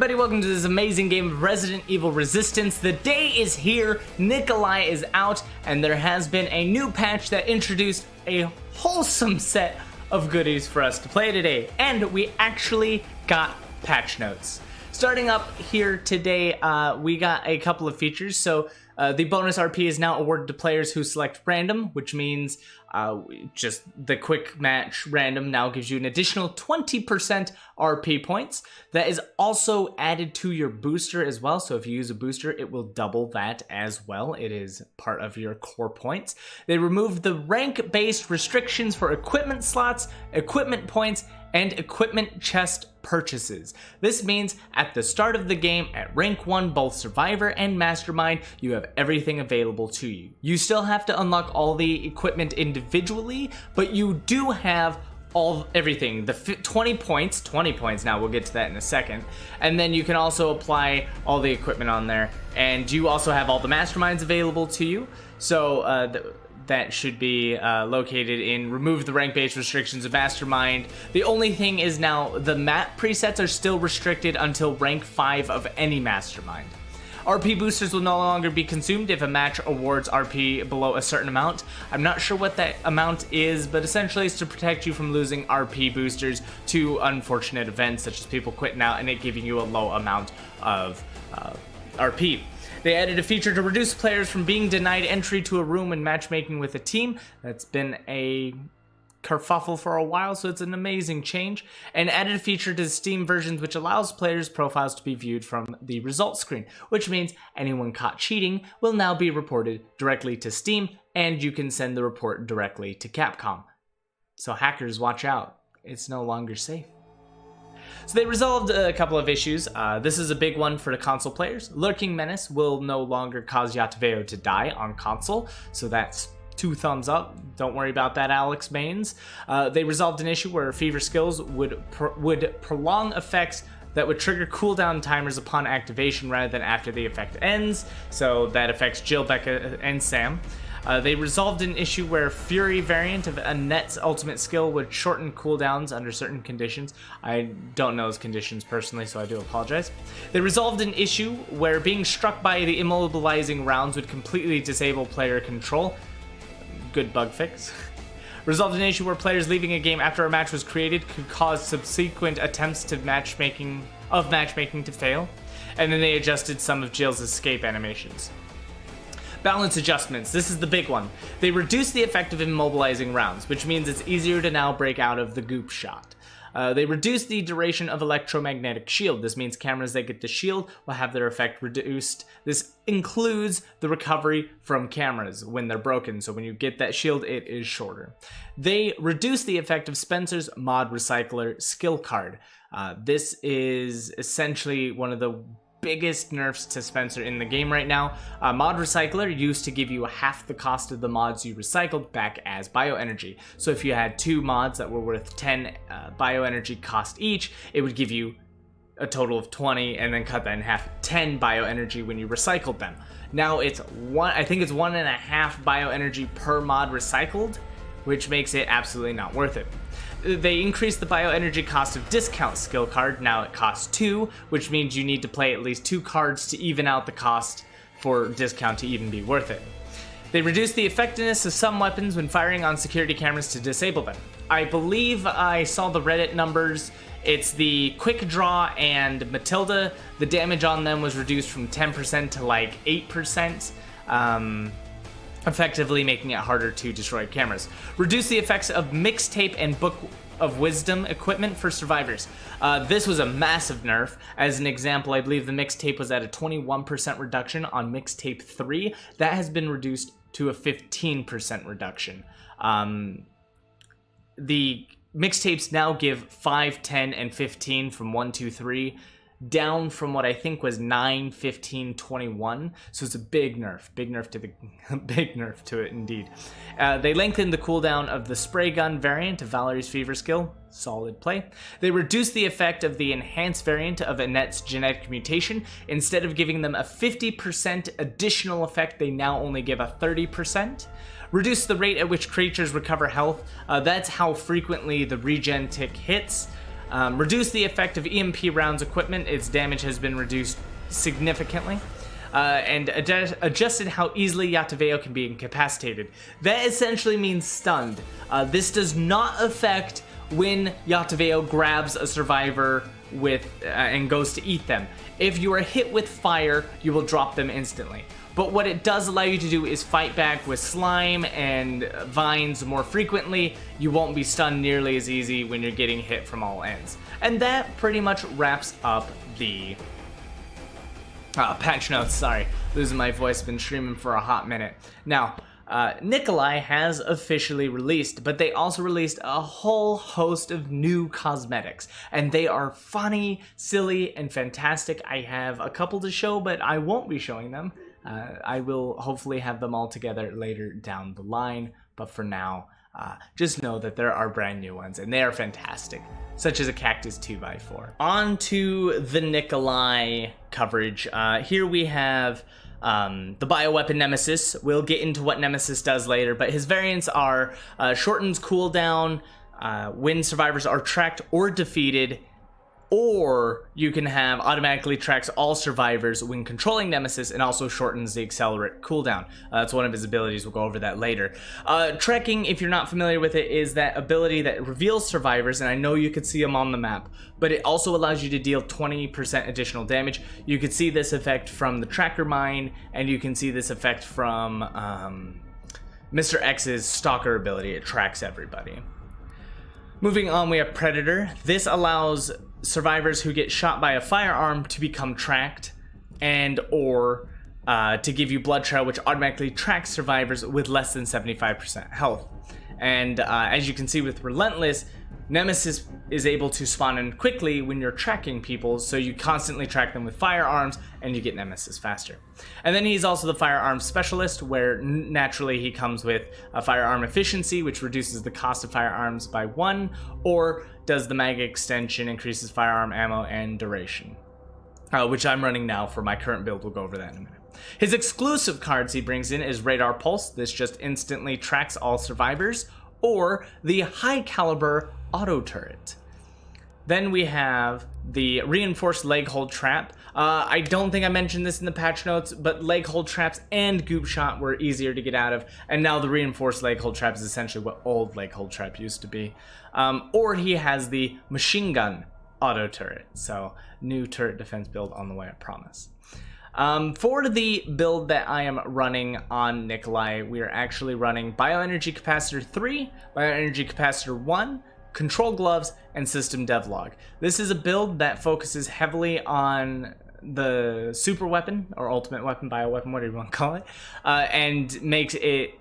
everybody, welcome to this amazing game of Resident Evil Resistance. The day is here, Nicholai is out, and there has been a new patch that introduced a wholesome set of goodies for us to play today, and we actually got patch notes. Starting up here today, we got a couple of features. So the bonus RP is now awarded to players who select random, which means just the quick match random now gives you an additional 20% RP points. That is also added to your booster as well. So if you use a booster, it will double that as well. It is part of your core points. They removed the rank-based restrictions for equipment slots, equipment points, and equipment chest purchases. This means at the start of the game, at rank 1, both Survivor and Mastermind, you have everything available to you. You still have to unlock all the equipment individually, but you do have everything. The 20 points now, we'll get to that in a second. And then you can also apply all the equipment on there. And you also have all the Masterminds available to you. So that should be located in remove the rank-based restrictions of Mastermind. The only thing is now the map presets are still restricted until rank 5 of any Mastermind. RP boosters will no longer be consumed if a match awards RP below a certain amount. I'm not sure what that amount is, but essentially it's to protect you from losing RP boosters to unfortunate events such as people quitting out and it giving you a low amount of RP. They added a feature to reduce players from being denied entry to a room when matchmaking with a team. That's been a kerfuffle for a while, so it's an amazing change. And added a feature to the Steam versions which allows players' profiles to be viewed from the results screen, which means anyone caught cheating will now be reported directly to Steam, and you can send the report directly to Capcom. So hackers, watch out. It's no longer safe. So they resolved a couple of issues. This is a big one for the console players. Lurking Menace will no longer cause Yataveo to die on console, so that's 2 thumbs up. Don't worry about that, Alex Baines. They resolved an issue where Fever skills would prolong effects that would trigger cooldown timers upon activation rather than after the effect ends, so that affects Jill, Becca, and Sam. They resolved an issue where Fury variant of Annette's ultimate skill would shorten cooldowns under certain conditions. I don't know those conditions personally, so I do apologize. They resolved an issue where being struck by the immobilizing rounds would completely disable player control. Good bug fix. Resolved an issue where players leaving a game after a match was created could cause subsequent attempts to matchmaking to fail. And then they adjusted some of Jill's escape animations. Balance adjustments. This is the big one. They reduced the effect of immobilizing rounds, which means it's easier to now break out of the goop shot. They reduced the duration of electromagnetic shield. This means cameras that get the shield will have their effect reduced. This includes the recovery from cameras when they're broken, so when you get that shield, it is shorter. They reduced the effect of Spencer's Mod Recycler skill card. This is essentially one of the biggest nerfs to Spencer in the game right now. Mod Recycler used to give you half the cost of the mods you recycled back as bioenergy. So if you had 2 mods that were worth 10 bioenergy cost each, it would give you a total of 20 and then cut that in half, 10 bioenergy when you recycled them. Now it's I think it's 1.5 bioenergy per mod recycled, which makes it absolutely not worth it. They increased the bioenergy cost of discount skill card. Now it costs 2, which means you need to play at least 2 cards to even out the cost for discount to even be worth it. They reduced the effectiveness of some weapons when firing on security cameras to disable them. I believe I saw the Reddit numbers. It's the Quick Draw and Matilda. The damage on them was reduced from 10% to like 8%. Effectively making it harder to destroy cameras. Reduce the effects of mixtape and Book of Wisdom equipment for survivors. This was a massive nerf. As an example, I believe the mixtape was at a 21% reduction on mixtape 3. That has been reduced to a 15% reduction. The mixtapes now give 5, 10, and 15 from 1, 2, 3. Down from what I think was 9, 15, 21. So it's a big nerf big nerf to it indeed. They lengthened the cooldown of the spray gun variant of Valerie's Fever skill. Solid play. They reduced the effect of the enhanced variant of Annette's genetic mutation. Instead of giving them a 50% additional effect, they now only give a 30%. Reduce the rate at which creatures recover health. That's how frequently the regen tick hits. Reduce the effect of EMP rounds equipment. Its damage has been reduced significantly. And adjusted how easily Yataveo can be incapacitated. That essentially means stunned. This does not affect when Yataveo grabs a survivor with and goes to eat them. If you are hit with fire, you will drop them instantly. But what it does allow you to do is fight back with slime and vines more frequently. You won't be stunned nearly as easy when you're getting hit from all ends. And that pretty much wraps up the patch notes. Sorry, losing my voice, been streaming for a hot minute. Now, Nicholai has officially released, but they also released a whole host of new cosmetics, and they are funny, silly, and fantastic. I have a couple to show, but I won't be showing them. I will hopefully have them all together later down the line, but for now, just know that there are brand new ones, and they are fantastic, such as a cactus 2x4. On to the Nicholai coverage. Here we have the bioweapon Nemesis. We'll get into what Nemesis does later, but his variants are shortens cooldown when survivors are tracked or defeated, or you can have automatically tracks all survivors when controlling Nemesis, and also shortens the accelerate cooldown. That's one of his abilities. We'll go over that later. Tracking, if you're not familiar with it, is that ability that reveals survivors, and I know you could see them on the map, but it also allows you to deal 20% additional damage. You could see this effect from the tracker mine, and you can see this effect from Mr. X's stalker ability. It tracks everybody. Moving on, we have Predator. This allows survivors who get shot by a firearm to become tracked, and or to give you blood trail, which automatically tracks survivors with less than 75% health. And as you can see with Relentless, Nemesis is able to spawn in quickly when you're tracking people, so you constantly track them with firearms and you get Nemesis faster. And then he's also the firearms specialist, where naturally he comes with a firearm efficiency, which reduces the cost of firearms by 1, or does the mag extension, increases firearm ammo and duration, which I'm running now for my current build. We'll go over that in a minute. His exclusive cards he brings in is Radar Pulse. This just instantly tracks all survivors, or the high caliber auto turret. Then we have the reinforced leg hold trap. I don't think I mentioned this in the patch notes, but leg hold traps and goop shot were easier to get out of, and now the reinforced leg hold trap is essentially what old leg hold trap used to be. Or he has the machine gun auto turret, so new turret defense build on the way, I promise. For the build that I am running on Nicholai, we are actually running Bioenergy Capacitor 3, Bioenergy Capacitor 1, Control Gloves, and System Devlog. This is a build that focuses heavily on the super weapon, or ultimate weapon, bioweapon, whatever you want to call it, and makes it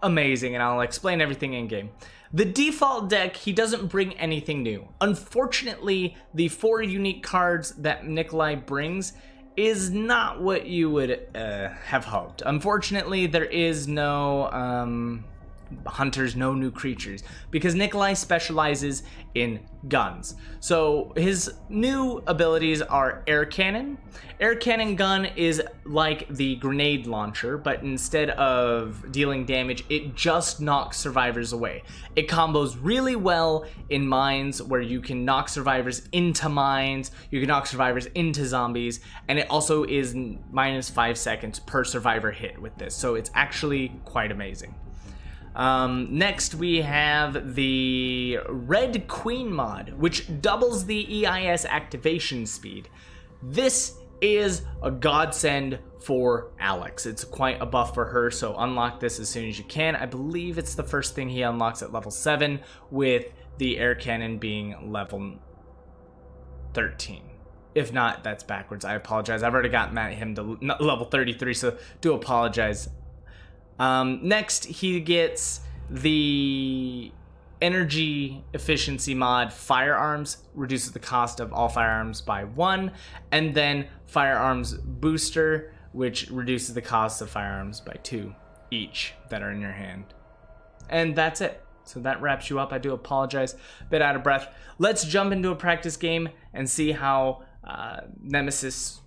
amazing, and I'll explain everything in game. The default deck, he doesn't bring anything new. Unfortunately, the 4 unique cards that Nicholai brings is not what you would have hoped. Unfortunately, there is no hunters, no new creatures, because Nicholai specializes in guns. So his new abilities are Air Cannon. Air Cannon gun is like the grenade launcher, but instead of dealing damage, it just knocks survivors away. It combos really well in mines, where you can knock survivors into mines, you can knock survivors into zombies, and it also is minus 5 seconds per survivor hit with this, so it's actually quite amazing. Next we have the Red Queen mod, which doubles the EIS activation speed. This is a godsend for Alex. It's quite a buff for her, so unlock this as soon as you can. I believe it's the first thing he unlocks at level 7, with the air cannon being level 13. If not, that's backwards. I apologize. I've already gotten him to level 33, so do apologize. Next, he gets the energy efficiency mod Firearms, reduces the cost of all firearms by 1, and then Firearms Booster, which reduces the cost of firearms by 2 each that are in your hand. And that's it. So that wraps you up. I do apologize, a bit out of breath. Let's jump into a practice game and see how Nemesis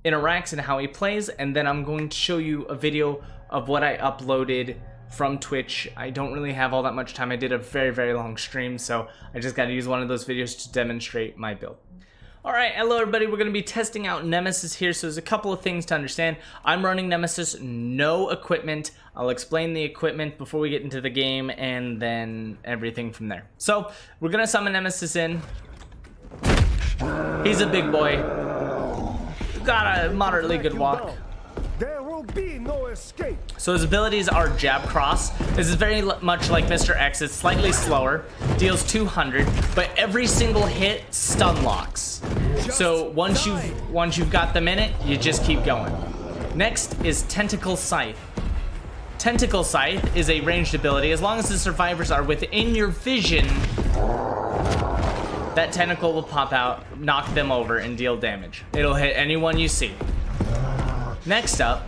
interacts and how he plays, and then I'm going to show you a video of what I uploaded from Twitch. I don't really have all that much time. I did a very, very long stream, so I just got to use one of those videos to demonstrate my build. Alright, hello everybody, we're going to be testing out Nemesis here, so there's a couple of things to understand. I'm running Nemesis, no equipment. I'll explain the equipment before we get into the game, and then everything from there. So, we're going to summon Nemesis in. He's a big boy. Got a moderately good walk. There will be no escape. So his abilities are Jab Cross. This is very much like Mr. X. It's slightly slower, deals 200, but every single hit stun locks. So once you've got them in it, you just keep going. Next is Tentacle Scythe. Tentacle Scythe is a ranged ability. As long as the survivors are within your vision, that tentacle will pop out, knock them over, and deal damage. It'll hit anyone you see. Next up,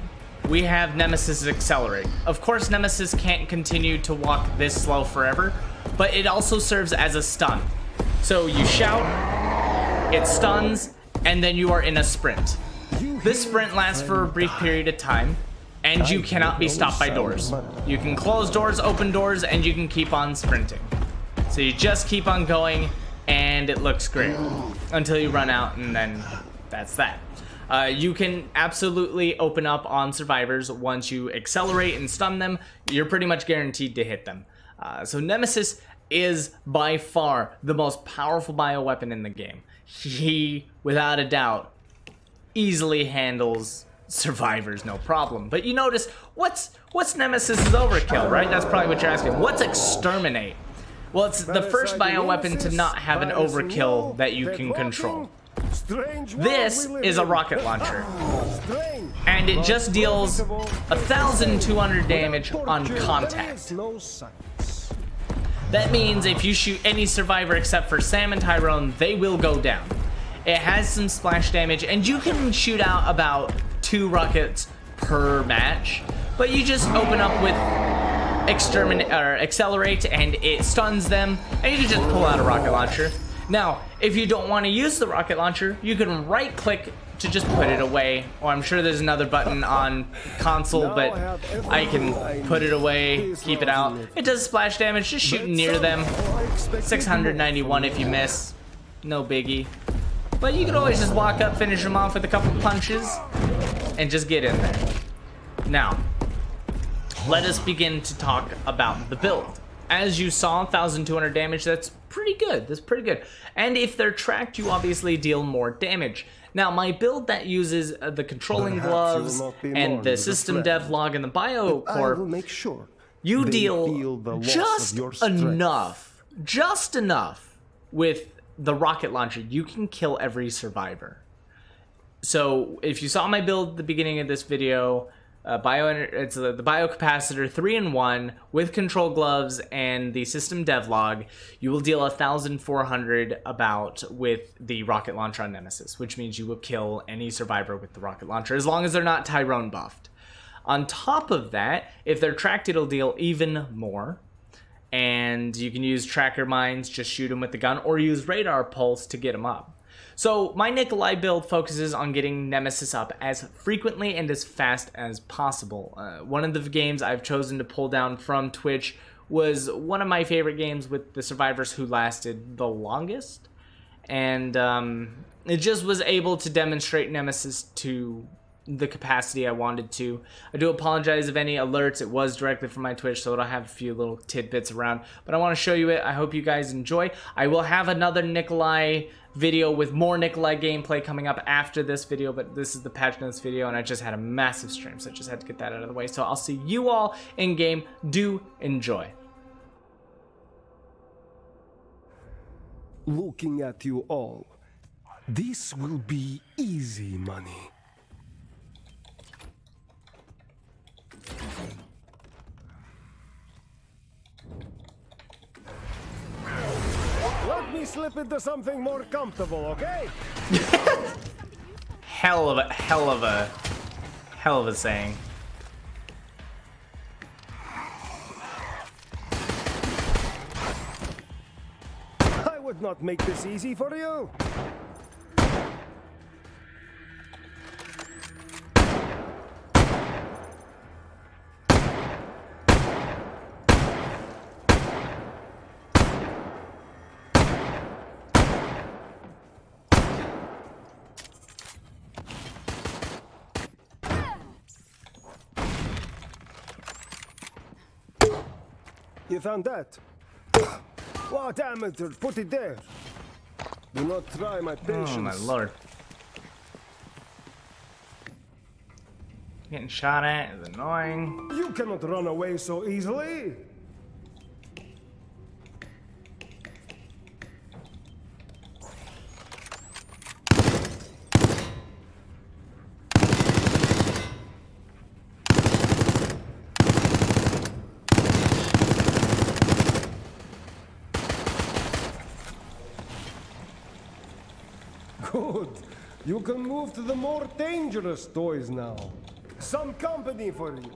we have Nemesis Accelerate. Of course, Nemesis can't continue to walk this slow forever, but it also serves as a stun. So you shout, it stuns, and then you are in a sprint. This sprint lasts for a brief period of time, and you cannot be stopped by doors. You can close doors, open doors, and you can keep on sprinting. So you just keep on going, and it looks great until you run out, and then that's that. You can absolutely open up on survivors once you accelerate and stun them. You're pretty much guaranteed to hit them. So Nemesis is by far the most powerful bioweapon in the game. He, without a doubt, easily handles survivors, no problem. But you notice, what's Nemesis's overkill, right? That's probably what you're asking. What's Exterminate? Well, it's the first bioweapon to not have an overkill that you can control. This is a rocket launcher, and it just deals 1,200 damage on contact. That means if you shoot any survivor except for Sam and Tyrone, they will go down. It has some splash damage, and you can shoot out about 2 rockets per match, but you just open up with Accelerate, and it stuns them, and you can just pull out a rocket launcher. Now, if you don't want to use the rocket launcher, you can right click to just put it away, or I'm sure there's another button on console, but I can put it away, keep it out. It does splash damage, just shoot near them. 691 if you miss, no biggie. But you can always just walk up, finish them off with a couple punches, and just get in there. Now, let us begin to talk about the build. As you saw, 1,200 damage, that's pretty good. That's pretty good. And if they're tracked, you obviously deal more damage. Now, my build that uses the controlling gloves and the system dev log and the biocore, you deal just enough with the rocket launcher. You can kill every survivor. So if you saw my build at the beginning of this video, it's the biocapacitor 3-in-1 with control gloves and the system devlog. You will deal 1,400 about with the rocket launcher on Nemesis, which means you will kill any survivor with the rocket launcher as long as they're not Tyrone buffed. On top of that, if they're tracked, it'll deal even more. And you can use tracker mines, just shoot them with the gun, or use radar pulse to get them up. So my Nicholai build focuses on getting Nemesis up as frequently and as fast as possible. One of the games I've chosen to pull down from Twitch was one of my favorite games with the survivors who lasted the longest. And it just was able to demonstrate Nemesis to the capacity I wanted to. I do apologize if any alerts. It was directly from my Twitch, so it'll have a few little tidbits around. But I want to show you it. I hope you guys enjoy. I will have another Nicholai video with more Nicholai gameplay coming up after this video, but this is the patch notes video, and I just had a massive stream, so I just had to get that out of the way. So I'll see you all in game. Do enjoy. Looking at you all, this will be easy money. Let me slip into something more comfortable, okay? hell of a saying. I would not make this easy for you. You found that? What amateur? Put it there. Do not try my patience. Oh my lord. Getting shot at is annoying. You cannot run away so easily. Good. You can move to the more dangerous toys now. Some company for you.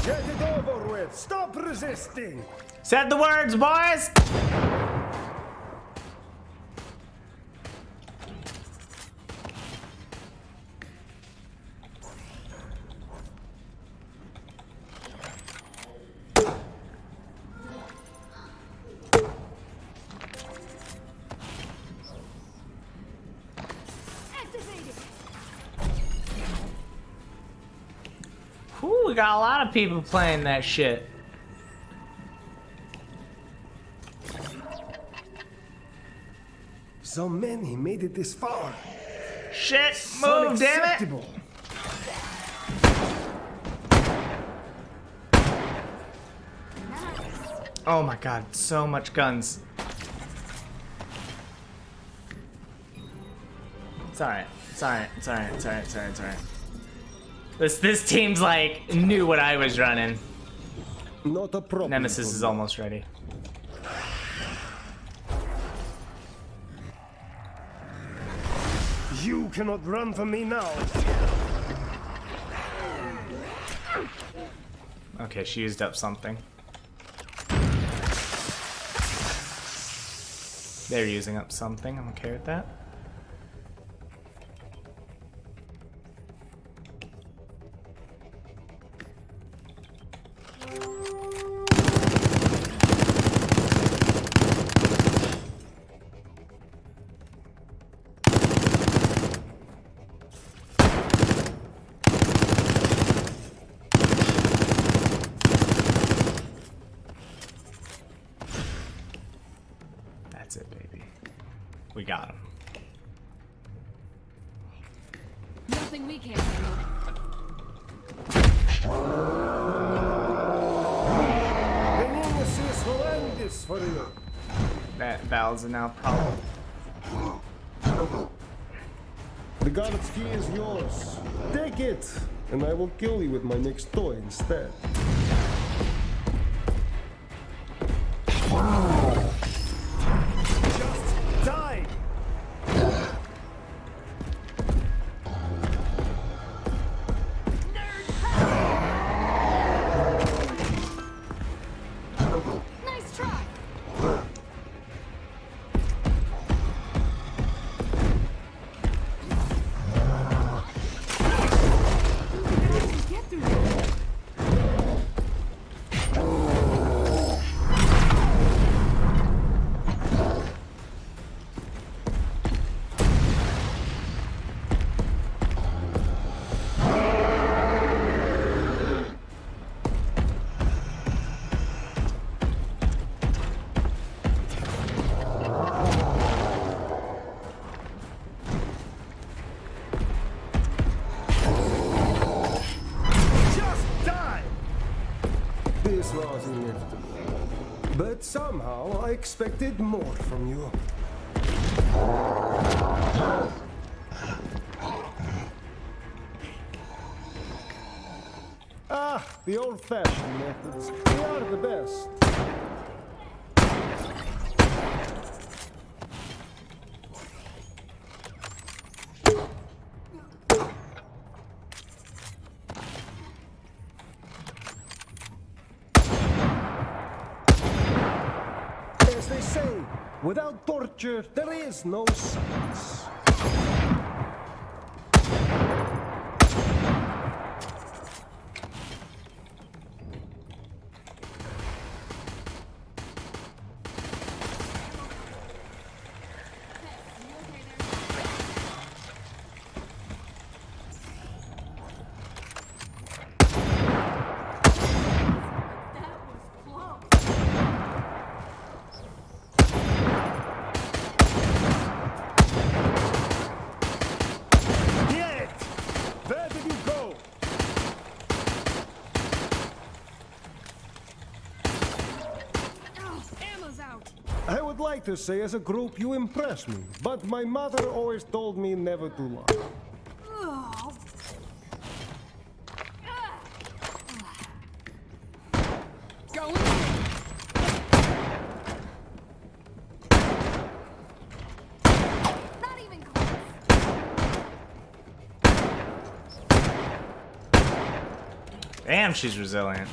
Get it over with. Stop resisting. Said the words, boys! Whew, we got a lot of people playing that shit. So many made it this far. Shit, move, damn it! Unacceptable. Oh my god, so much guns. It's alright, it's alright, it's alright, it's alright, it's alright, it's alright. This team's like, knew what I was running. Not a problem. Nemesis is almost ready. You cannot run from me now. Okay, she used up something. They're using up something, I'm okay with that. That's it, baby. We got him. Nothing we can't handle. The Nemesis will end this for you. That battle's a now problem. The guard's key is yours. Take it, and I will kill you with my next toy instead. Just die! Nice try. Get through there. Just die! This was inevitable. But somehow I expected more from you. Ah, the old-fashioned methods. They are the best. Without torture, there is no science. I would like to say as a group you impress me, but my mother always told me never to lie. Oh. Going. Not even close. Damn, she's resilient.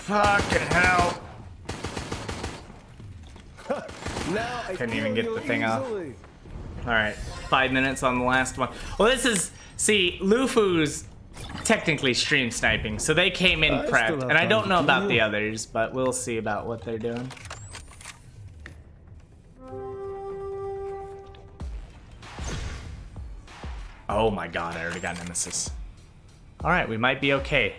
Fucking hell. Now I Couldn't kill even get you the thing off. easily. Alright, 5 minutes on the last one. Well, this is... See, Lufu's technically stream sniping, so they came in I still prepped. have And I time don't to know kill about you. the others, but we'll see about what they're doing. Oh my god, I already got Nemesis. Alright, we might be okay.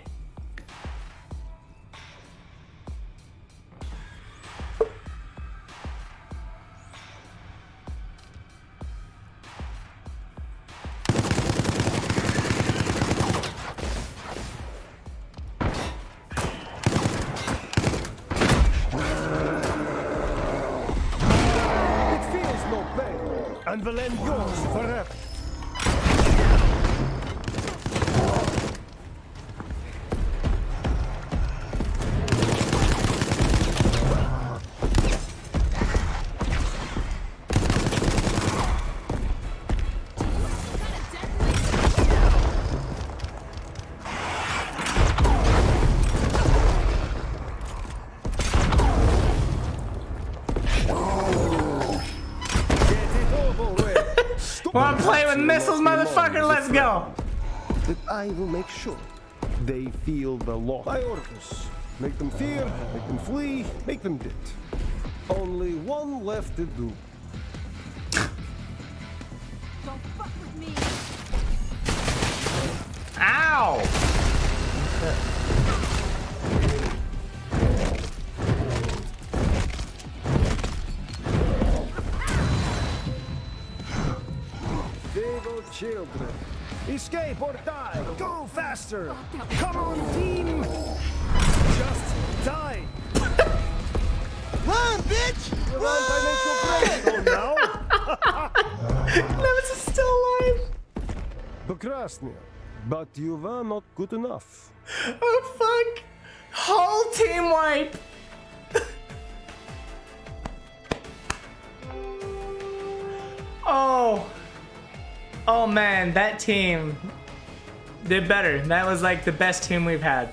It feels no pain, and will end yours forever. Wanna play with missiles, motherfucker? Let's go! That I will make sure they feel the loss. My orders. Make them fear, make them flee, make them dead. Only one left to do. Don't fuck with me. Ow! Little children. Escape or die. Go faster. Come on, team. Just die. Run, bitch! Run, now. Nemesis is still alive! Прекрасно. But you were not good enough. Oh fuck! Whole team wipe! Oh. Oh man, that team did better. That was like the best team we've had.